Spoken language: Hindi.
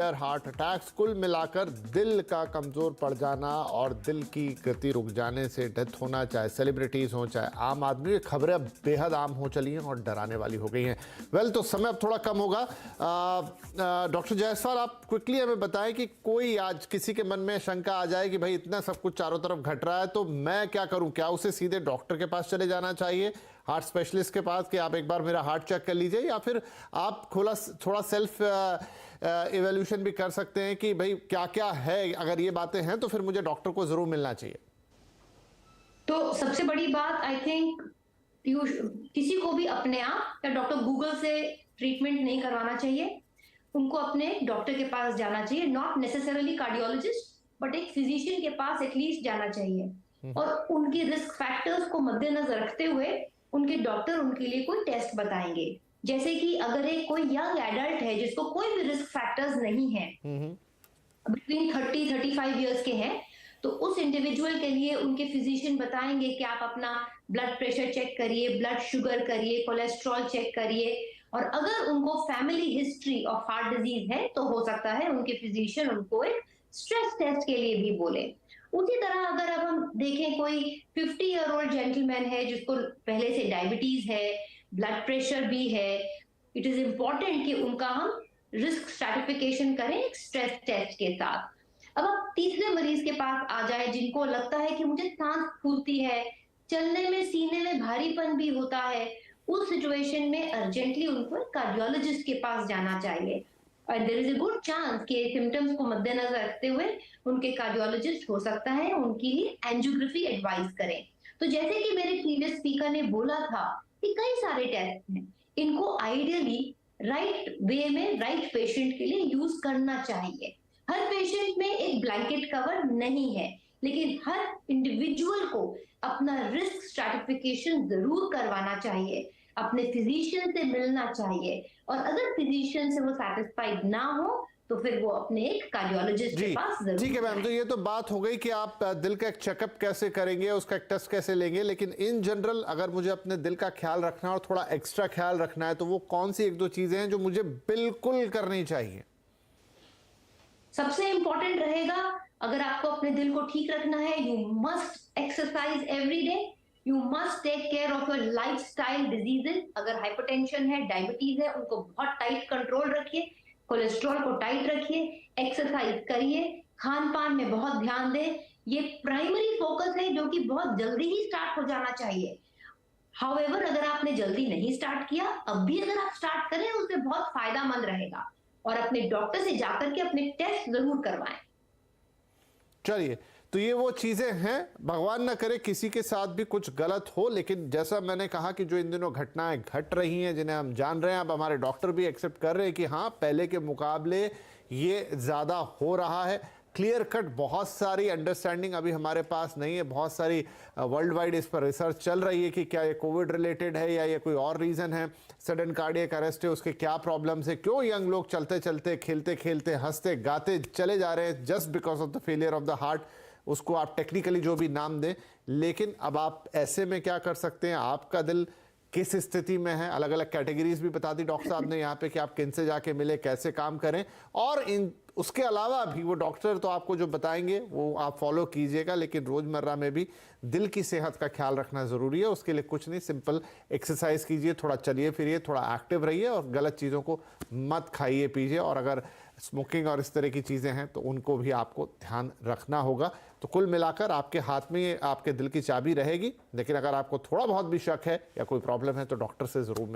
हार्ट अटैक्स, कुल मिलाकर दिल का कमज़ोर पड़ जाना और दिल की गति रुक जाने से डेथ होना, चाहे सेलिब्रिटीज़ हों चाहे आम आदमी, खबरें अब बेहद आम हो चली हैं और डराने वाली हो गई हैं। तो समय अब थोड़ा कम होगा। डॉक्टर जायसवाल, आप क्विकली हमें बताएं कि कोई आज किसी के मन में शंका आ जाए कि भाई इतना सब कुछ चारों तरफ घट रहा है तो मैं क्या करूं, क्या उसे सीधे डॉक्टर के पास चले जाना चाहिए, हार्ट स्पेशलिस्ट के पास, कि आप एक बार मेरा हार्ट चेक कर लीजिए, या फिर आप थोड़ा सेल्फ इवैल्यूएशन भी कर सकते हैं कि भाई क्या क्या है, अगर ये बातें हैं तो फिर मुझे डॉक्टर को जरूर मिलना चाहिए? तो सबसे बड़ी बात आई थिंक किसी को भी अपने आप या डॉक्टर गूगल से ट्रीटमेंट नहीं करवाना चाहिए। उनको अपने डॉक्टर के पास जाना चाहिए, नॉट नेसेसरली कार्डियोलॉजिस्ट, बट एक फिजिशियन के पास एटलीस्ट जाना चाहिए। और उनकी रिस्क फैक्टर्स को मद्देनजर रखते हुए उनके डॉक्टर उनके लिए कोई टेस्ट बताएंगे। जैसे कि अगर एक कोई यंग एडल्ट है जिसको कोई भी रिस्क फैक्टर्स नहीं है, बिटवीन 30-35 ईयर्स के हैं, तो उस इंडिविजुअल के लिए उनके फिजिशियन बताएंगे कि आप अपना ब्लड प्रेशर चेक करिए, ब्लड शुगर करिए, कोलेस्ट्रॉल चेक करिए। और अगर उनको family history of heart disease है तो हो सकता है उनके फिजिशियन उनको एक स्ट्रेस टेस्ट के लिए भी बोले। उसी तरह अगर अब हम देखें कोई 50 ईयर ओल्ड जेंटलमैन है जिसको पहले से डायबिटीज है, ब्लड प्रेशर भी है, इट इज इंपॉर्टेंट कि उनका हम रिस्क स्ट्रैटिफिकेशन करें एक स्ट्रेस टेस्ट के साथ। अब आप तीसरे मरीज के पास आ जाए जिनको लगता है कि मुझे सांस फूलती है, चलने में सीने में भारीपन भी होता है, उस सिचुएशन में अर्जेंटली उनको कार्डियोलॉजिस्ट के पास जाना चाहिए। और there is a good chance कि सिम्टम्स को मद्देनजर रखते हुए उनके कार्डियोलॉजिस्ट हो सकता है उनकी एंजियोग्राफी एडवाइस करें। तो जैसे कि मेरे प्रीवियस स्पीकर ने बोला था कि कई सारे टेस्ट हैं, इनको आइडियली राइट वे में राइट पेशेंट के लिए यूज करना चाहिए। हर पेशेंट में एक ब्लैंकेट कवर नहीं है, लेकिन हर इंडिविजुअल को अपना रिस्क स्ट्रैटिफिकेशन जरूर करवाना चाहिए, अपने फिजिशियन से मिलना चाहिए, और अगर फिजिशियन से वो सेटिस्फाइड ना हो तो फिर वो अपने एक कार्डियोलॉजिस्ट के जी, पास जरूर ठीक है मैम। जाएं। तो ये तो बात हो गई कि आप दिल का एक चेकअप कैसे करेंगे, उसका एक टेस्ट कैसे लेंगे, लेकिन इन जनरल अगर मुझे अपने दिल का ख्याल रखना है और थोड़ा एक्स्ट्रा ख्याल रखना है तो वो कौन सी एक दो चीजें हैं जो मुझे बिल्कुल करनी चाहिए? सबसे इंपॉर्टेंट रहेगा, अगर आपको अपने दिल को ठीक रखना है, you must exercise every day, you must take care of your lifestyle diseases. अगर हाइपरटेंशन है, डायबिटीज है, उनको बहुत टाइट कंट्रोल रखिए, कोलेस्ट्रॉल को टाइट रखिए, एक्सरसाइज करिए, खान पान में बहुत ध्यान दें। ये प्राइमरी फोकस है जो कि बहुत जल्दी ही स्टार्ट हो जाना चाहिए। हाउएवर अगर आपने जल्दी नहीं स्टार्ट किया, अब भी अगर आप स्टार्ट करें उससे बहुत फायदामंद रहेगा, और अपने डॉक्टर से जाकर के अपने टेस्ट जरूर करवाएं। चलिए, तो ये वो चीजें हैं, भगवान ना करे किसी के साथ भी कुछ गलत हो, लेकिन जैसा मैंने कहा कि जो इन दिनों घटनाएं घट रही हैं जिन्हें हम जान रहे हैं, अब हमारे डॉक्टर भी एक्सेप्ट कर रहे हैं कि हाँ पहले के मुकाबले ये ज़्यादा हो रहा है। क्लियर कट बहुत सारी अंडरस्टैंडिंग अभी हमारे पास नहीं है, बहुत सारी वर्ल्ड वाइड इस पर रिसर्च चल रही है कि क्या ये कोविड रिलेटेड है या ये कोई और रीज़न है, सडन कार्डियक अरेस्ट है, उसके क्या प्रॉब्लम्स है, क्यों यंग लोग चलते चलते खेलते खेलते हंसते गाते चले जा रहे हैं just because of the failure of the heart. उसको आप टेक्निकली जो भी नाम दें, लेकिन अब आप ऐसे में क्या कर सकते हैं, आपका दिल किस स्थिति में है, अलग अलग कैटेगरीज भी बता दी डॉक्टर साहब ने यहाँ पे कि आप किन से जाके मिले, कैसे काम करें, और इन उसके अलावा भी वो डॉक्टर तो आपको जो बताएंगे वो आप फॉलो कीजिएगा, लेकिन रोज़मर्रा में भी दिल की सेहत का ख्याल रखना ज़रूरी है। उसके लिए कुछ नहीं, सिंपल एक्सरसाइज कीजिए, थोड़ा चलिए फिरिए, थोड़ा एक्टिव रहिए और गलत चीज़ों को मत खाइए पीजिए, और अगर स्मोकिंग और इस तरह की चीज़ें हैं तो उनको भी आपको ध्यान रखना होगा। तो कुल मिलाकर आपके हाथ में आपके दिल की चाबी रहेगी, लेकिन अगर आपको थोड़ा बहुत भी शक है या कोई प्रॉब्लम है तो डॉक्टर से ज़रूर